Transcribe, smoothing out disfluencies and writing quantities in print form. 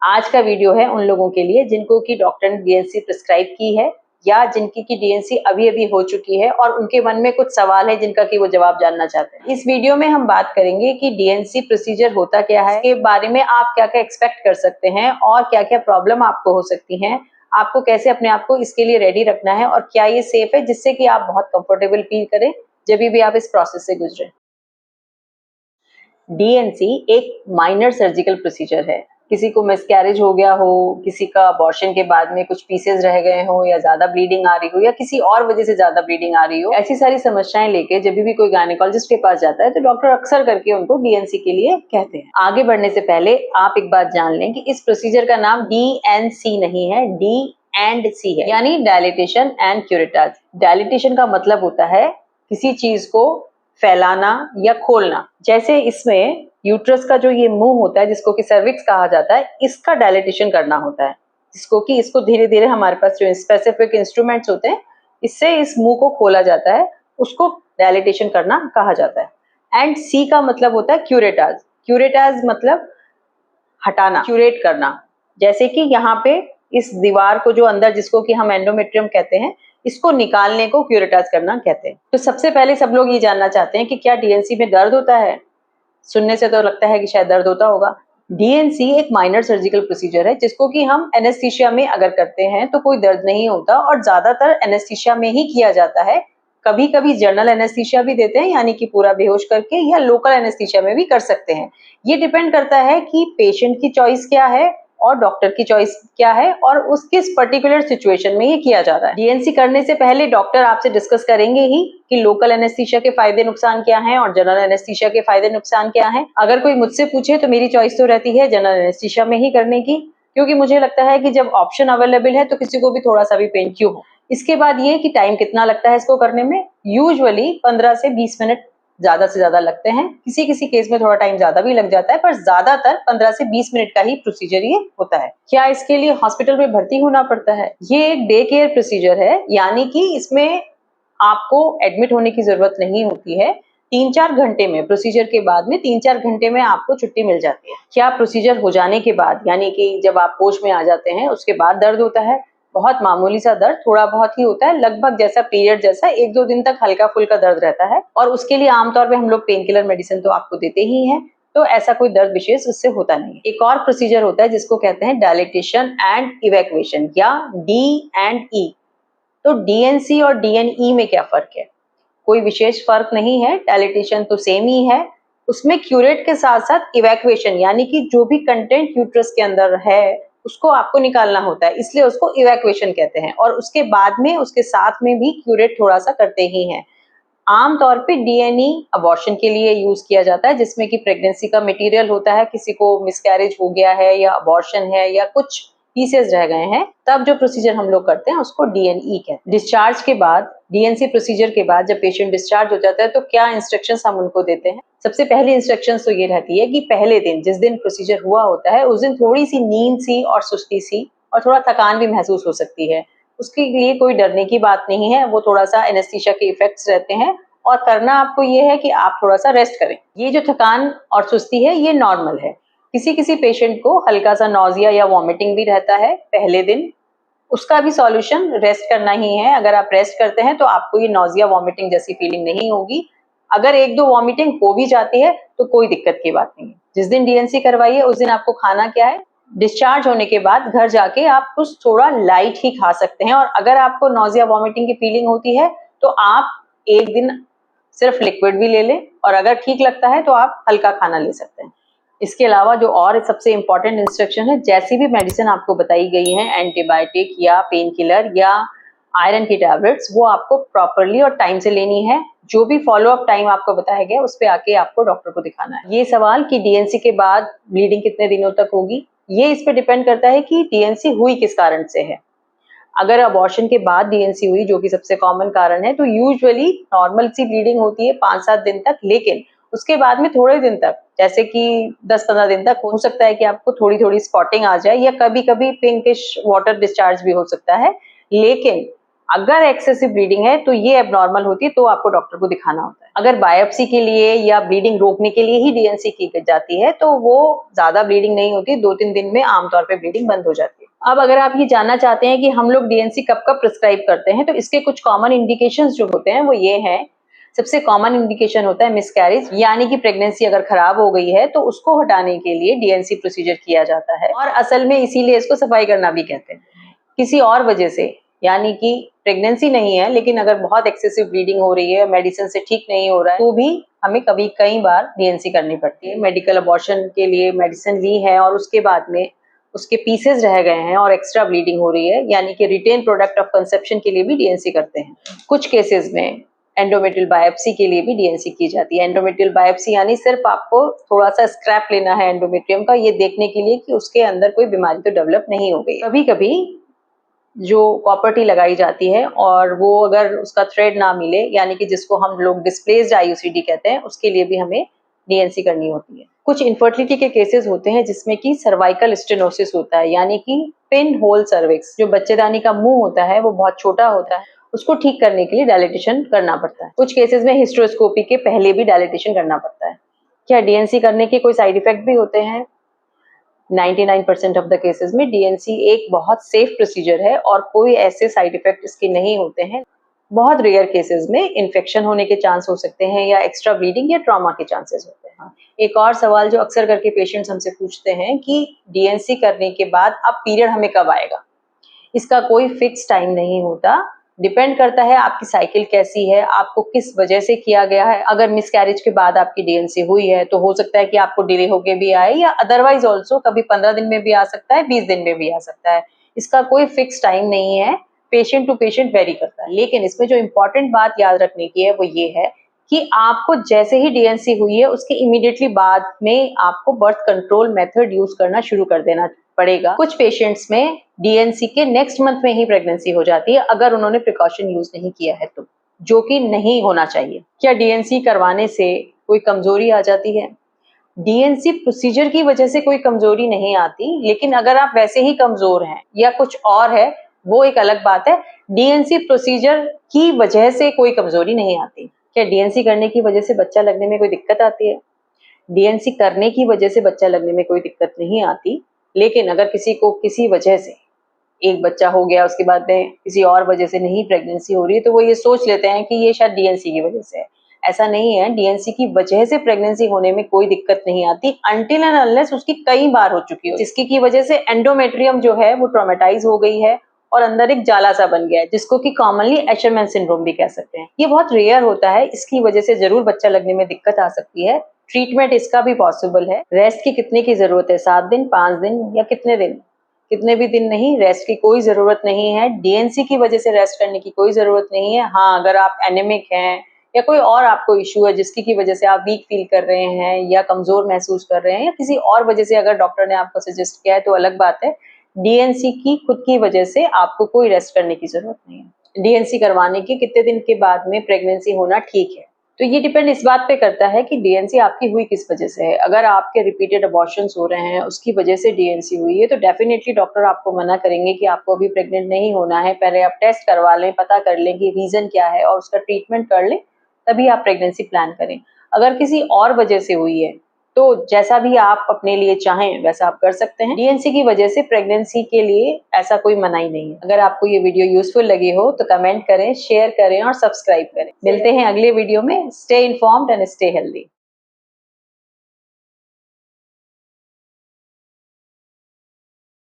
आज का वीडियो है उन लोगों के लिए जिनको की डॉक्टर ने डीएनसी प्रिस्क्राइब की है या जिनकी की डीएनसी अभी हो चुकी है और उनके मन में कुछ सवाल है जिनका कि वो जवाब जानना चाहते हैं। इस वीडियो में हम बात करेंगे कि डीएनसी प्रोसीजर होता क्या है, इसके बारे में आप क्या-क्या एक्सपेक्ट कर सकते हैं और क्या-क्या प्रॉब्लम आपको हो सकती हैं, आपको कैसे अपने आप को इसके लिए रेडी रखना है और क्या ये सेफ है जिससे कि आप बहुत कंफर्टेबल फील करें जब भी आप इस प्रोसेस से गुजरें। डीएनसी एक माइनर सर्जिकल प्रोसीजर है। किसी को मिसकैरेज हो गया हो, किसी का अबॉर्शन के बाद में कुछ पीसेस रह गए हो या ज्यादा ब्लीडिंग आ रही हो या किसी और वजह से ज्यादा ब्लीडिंग आ रही हो, ऐसी सारी समस्याएं लेके जब भी कोई गायनेकोलॉजिस्ट के पास जाता है तो डॉक्टर अक्सर करके उनको डीएनसी के लिए कहते हैं। आगे बढ़ने से पहले आप एक बात जान लें कि इस प्रोसीजर का नाम डीएनसी नहीं है, डी&सी है, यानी डायलिटेशन एंड क्यूरेटाज। डायलिटेशन का मतलब होता है किसी चीज को फैलाना या खोलना। जैसे इसमें यूट्रस का जो ये मुंह होता है जिसको कि सर्विक्स कहा जाता है, इसका डायलिटेशन करना होता है, जिसको कि इसको धीरे धीरे हमारे पास जो स्पेसिफिक इंस्ट्रूमेंट्स होते हैं इससे इस मुंह को खोला जाता है, उसको डायलिटेशन करना कहा जाता है। एंड सी का मतलब होता है क्यूरेटाज। क्यूरेटाज मतलब हटाना, क्यूरेट करना। जैसे कि यहाँ पे इस दीवार को जो अंदर जिसको कि हम एंडोमेट्रियम कहते हैं, इसको निकालने को क्यूरेटाज करना कहते हैं। तो सबसे पहले सब लोग ये जानना चाहते हैं कि क्या डीएनसी में दर्द होता है। सुनने से तो लगता है कि शायद दर्द होता होगा। डीएनसी एक माइनर सर्जिकल प्रोसीजर है जिसको कि हम एनेस्थीसिया में अगर करते हैं तो कोई दर्द नहीं होता और ज्यादातर एनेस्थीसिया में ही किया जाता है। कभी कभी जनरल एनेस्थीसिया भी देते हैं, यानी कि पूरा बेहोश करके, या लोकल एनेस्थीसिया में भी कर सकते हैं। ये डिपेंड करता है कि पेशेंट की चॉइस क्या है और डॉक्टर की चॉइस क्या है और उस किस पर्टिकुलर सिचुएशन में ये किया जा रहा है। डीएनसी करने से पहले डॉक्टर आपसे डिस्कस करेंगे ही कि लोकल एनेस्थीसिया के फायदे नुकसान क्या हैं और जनरल एनेस्थीसिया के फायदे नुकसान क्या हैं। अगर कोई मुझसे पूछे तो मेरी चॉइस तो रहती है जनरल एनेस्थीसिया में ही करने की, क्योंकि मुझे लगता है कि जब ऑप्शन अवेलेबल है तो किसी को भी थोड़ा सा भी पेन क्यों हो। इसके बाद ये कि टाइम कितना लगता है इसको करने में, यूजुअली 15 से 20 मिनट ज्यादा से ज्यादा लगते हैं। किसी किसी केस में थोड़ा टाइम ज्यादा भी लग जाता है, पर ज्यादातर 15 से 20 मिनट का ही प्रोसीजर ये होता है। क्या इसके लिए हॉस्पिटल में भर्ती होना पड़ता है? ये एक डे केयर प्रोसीजर है, यानी कि इसमें आपको एडमिट होने की जरूरत नहीं होती है। 3-4 घंटे में, प्रोसीजर के बाद में 3-4 घंटे में आपको छुट्टी मिल जाती है। क्या प्रोसीजर हो जाने के बाद, यानी कि जब आप होश में आ जाते हैं उसके बाद दर्द होता है? बहुत मामूली सा दर्द, थोड़ा बहुत ही होता है, लगभग जैसा पीरियड जैसा 1-2 दिन तक हल्का फुल्का दर्द रहता है और उसके लिए आमतौर पे हम लोग पेन किलर मेडिसिन तो आपको देते ही हैं, तो ऐसा कोई दर्द विशेष उससे होता नहीं। एक और प्रोसीजर होता है जिसको कहते हैं डायलिटेशन एंड इवैक्यूएशन या डी&ई। तो डीएनसी और डीएनई में क्या फर्क है? कोई विशेष फर्क नहीं है, डायलिटेशन तो सेम ही है। उसमें क्यूरेट के साथ साथ इवैक्यूएशन, यानी कि जो भी कंटेंट यूट्रस के अंदर है उसको आपको निकालना होता है, इसलिए उसको इवैक्यूएशन कहते हैं। और उसके बाद में उसके साथ में भी क्यूरेट थोड़ा सा करते ही हैं। आमतौर पे डीएनई अबॉर्शन के लिए यूज किया जाता है, जिसमें कि प्रेगनेंसी का मटेरियल होता है, किसी को मिसकैरेज हो गया है या अबॉर्शन है या कुछ पीसेस रह गए हैं, तब जो प्रोसीजर हम लोग करते हैं उसको डीएनई कहते हैं। डिस्चार्ज के बाद, डीएनसी प्रोसीजर के बाद जब पेशेंट डिस्चार्ज हो जाता है तो क्या इंस्ट्रक्शंस हम उनको देते हैं? सबसे पहली इंस्ट्रक्शंस तो ये रहती है कि पहले दिन, जिस दिन प्रोसीजर हुआ होता है, उस दिन थोड़ी सी नींद सी और सुस्ती सी और थोड़ा थकान भी महसूस हो सकती है। उसके लिए कोई डरने की बात नहीं है, वो थोड़ा सा एनेस्थीसिया के इफेक्ट्स रहते हैं और करना आपको ये है कि आप थोड़ा सा रेस्ट करें। ये जो थकान और सुस्ती है ये नॉर्मल है। किसी किसी पेशेंट को हल्का सा नॉजिया या वॉमिटिंग भी रहता है पहले दिन, उसका भी सॉल्यूशन रेस्ट करना ही है। अगर आप रेस्ट करते हैं तो आपको ये नॉजिया वॉमिटिंग जैसी फीलिंग नहीं होगी। अगर 1-2 वॉमिटिंग हो भी जाती है तो कोई दिक्कत की बात नहीं है। जिस दिन डीएनसी करवाइए उस दिन आपको खाना क्या है, डिस्चार्ज होने के बाद घर जाके आप कुछ थोड़ा लाइट ही खा सकते हैं और अगर आपको नॉजिया वॉमिटिंग की फीलिंग होती है तो आप एक दिन सिर्फ लिक्विड भी ले लें और अगर ठीक लगता है तो आप हल्का खाना ले सकते हैं। इसके अलावा जो और सबसे इंपॉर्टेंट इंस्ट्रक्शन है, जैसी भी मेडिसिन आपको बताई गई है, एंटीबायोटिक या पेन किलर या आयरन की टैबलेट्स, वो आपको प्रॉपरली और टाइम से लेनी है। जो भी फॉलो अप टाइम आपको बताया गया उस पे आके आपको डॉक्टर को दिखाना है। ये सवाल कि डीएनसी के बाद ब्लीडिंग कितने दिनों तक होगी, ये इस पे डिपेंड करता है कि डीएनसी हुई किस कारण से है। अगर अबॉर्शन के बाद डीएनसी हुई, जो कि सबसे कॉमन कारण है, तो यूजुअली नॉर्मल सी ब्लीडिंग होती है 5-7 दिन तक, लेकिन उसके बाद में थोड़े दिन तक, जैसे कि 10-15 दिन तक हो सकता है कि आपको थोड़ी थोड़ी स्पॉटिंग आ जाए या कभी कभी पिंकिश वाटर डिस्चार्ज भी हो सकता है। लेकिन अगर एक्सेसिव ब्लीडिंग है तो ये एबनॉर्मल होती है, तो आपको डॉक्टर को दिखाना होता है। अगर बायोप्सी के लिए या ब्लीडिंग रोकने के लिए ही डीएनसी की जाती है तो वो ज्यादा ब्लीडिंग नहीं होती, 2-3 दिन में आमतौर पे ब्लीडिंग बंद हो जाती है। अब अगर आप ये जानना चाहते हैं कि हम लोग डीएनसी कब कब प्रिस्क्राइब करते हैं, तो इसके कुछ कॉमन इंडिकेशंस जो होते हैं वो ये हैं। सबसे कॉमन इंडिकेशन होता है मिसकैरेज, यानी कि प्रेगनेंसी अगर खराब हो गई है तो उसको हटाने के लिए डीएनसी प्रोसीजर किया जाता है, और असल में इसीलिए इसको सफाई करना भी कहते हैं। किसी और वजह से, यानी कि प्रेगनेंसी नहीं है लेकिन अगर बहुत एक्सेसिव ब्लीडिंग हो रही है, मेडिसिन से ठीक नहीं हो रहा है, तो भी हमें कई बार डीएनसी करनी पड़ती है। मेडिकल अबॉर्शन के लिए मेडिसिन ली है और उसके बाद में उसके पीसेस रह गए हैं और एक्स्ट्रा ब्लीडिंग हो रही है, यानी कि रिटेन प्रोडक्ट ऑफ कंसेप्शन के लिए भी डीएनसी करते हैं। कुछ केसेस में एंडोमेट्रियल बायोप्सी के लिए भी डीएनसी की जाती है। एंडोमेट्रियल बायोप्सी यानी सिर्फ आपको थोड़ा सा स्क्रैप लेना है एंडोमेट्रियम का, ये देखने के लिए कि उसके अंदर कोई बीमारी तो डेवलप नहीं हो गई। कभी कभी जो कॉपर लगाई जाती है और वो अगर उसका थ्रेड ना मिले, यानी कि जिसको हम लोग डिस्प्लेस्ड आईयूसीडी कहते हैं, उसके लिए भी हमें डीएनसी करनी होती है। कुछ इनफर्टिलिटी के केसेस होते हैं जिसमें कि सर्वाइकल स्टेनोसिस होता है, यानी कि पिन होल सर्विक्स, जो बच्चेदानी का मुंह होता है वो बहुत छोटा होता है, उसको ठीक करने के लिए डायलिटेशन करना पड़ता है। कुछ केसेस में हिस्ट्रोस्कोपी के पहले भी डायलिटेशन करना पड़ता है। क्या डीएनसी करने के कोई साइड इफेक्ट भी होते हैं? 99% ऑफ द केसेस में डीएनसी एक बहुत सेफ प्रोसीजर है और कोई ऐसे साइड इफेक्ट इसके नहीं होते हैं। बहुत रेयर केसेस में इन्फेक्शन होने के चांस हो सकते हैं या एक्स्ट्रा ब्लीडिंग या ट्रॉमा के चांसेस होते हैं। एक और सवाल जो अक्सर करके पेशेंट्स हमसे पूछते हैं कि डीएनसी करने के बाद अब पीरियड हमें कब आएगा? इसका कोई फिक्स टाइम नहीं होता, डिपेंड करता है आपकी साइकिल कैसी है, आपको किस वजह से किया गया है। अगर मिसकैरेज के बाद आपकी डीएनसी हुई है तो हो सकता है कि आपको डिले होके भी आए, या अदरवाइज ऑल्सो कभी 15 दिन में भी आ सकता है, 20 दिन में भी आ सकता है। इसका कोई फिक्स टाइम नहीं है, पेशेंट टू पेशेंट वेरी करता है। लेकिन इसमें जो इम्पोर्टेंट बात याद रखने की है वो ये है कि आपको जैसे ही डीएनसी हुई है उसके इमीडिएटली बाद में आपको बर्थ कंट्रोल मेथड यूज करना शुरू कर देना पड़ेगा। कुछ पेशेंट्स में डीएनसी के नेक्स्ट मंथ में ही प्रेगनेंसी हो जाती है अगर उन्होंने प्रिकॉशन यूज नहीं किया है तो, जो कि नहीं होना चाहिए। क्या डीएनसी करवाने से कोई कमजोरी आ जाती है? डीएनसी प्रोसीजर की वजह से कोई कमजोरी नहीं आती, लेकिन अगर आप वैसे ही कमजोर हैं या कुछ और है वो एक अलग बात है। डीएनसी प्रोसीजर की वजह से कोई कमजोरी नहीं आती। क्या डीएनसी करने की वजह से बच्चा लगने में कोई दिक्कत आती है? डीएनसी करने की वजह से बच्चा लगने में कोई दिक्कत नहीं आती, लेकिन अगर किसी को किसी वजह से एक बच्चा हो गया, उसके बाद में किसी और वजह से नहीं प्रेगनेंसी हो रही है, तो वो ये सोच लेते हैं कि ये शायद डीएनसी की वजह से है। ऐसा नहीं है, डीएनसी की वजह से प्रेगनेंसी होने में कोई दिक्कत नहीं आती अनटिल एंड अनलेस उसकी कई बार हो चुकी हो, जिसकी की वजह से एंडोमेट्रियम जो है वो ट्रॉमेटाइज हो गई है और अंदर एक जाला सा बन गया है, जिसको कि कॉमनली एशरमैन सिंड्रोम भी कह सकते हैं। ये बहुत रेयर होता है, इसकी वजह से जरूर बच्चा लगने में दिक्कत आ सकती है। ट्रीटमेंट इसका भी पॉसिबल है। रेस्ट की कितने की जरूरत है? 7 दिन, 5 दिन या कितने दिन? कितने भी दिन नहीं, रेस्ट की कोई जरूरत नहीं है। डीएनसी की वजह से रेस्ट करने की कोई जरूरत नहीं है। हाँ, अगर आप एनेमिक हैं या कोई और आपको इश्यू है जिसकी की वजह से आप वीक फील कर रहे हैं या कमजोर महसूस कर रहे हैं या किसी और वजह से अगर डॉक्टर ने आपको सजेस्ट किया है तो अलग बात है। डीएनसी की खुद की वजह से आपको कोई रेस्ट करने की जरूरत नहीं है। डीएनसी करवाने के कितने दिन के बाद में प्रेगनेंसी होना ठीक है, तो ये डिपेंड इस बात पे करता है कि डीएनसी आपकी हुई किस वजह से है। अगर आपके रिपीटेड अबॉर्शंस हो रहे हैं उसकी वजह से डीएनसी हुई है तो डेफिनेटली डॉक्टर आपको मना करेंगे कि आपको अभी प्रेग्नेंट नहीं होना है, पहले आप टेस्ट करवा लें, पता कर लें कि रीजन क्या है और उसका ट्रीटमेंट कर लें, तभी आप प्रेगनेंसी प्लान करें। अगर किसी और वजह से हुई है तो जैसा भी आप अपने लिए चाहें वैसा आप कर सकते हैं। डीएनसी की वजह से प्रेगनेंसी के लिए ऐसा कोई मनाही नहीं है। अगर आपको ये वीडियो यूजफुल लगी हो तो कमेंट करें, शेयर करें और सब्सक्राइब करें। मिलते हैं अगले वीडियो में। Stay informed and stay healthy.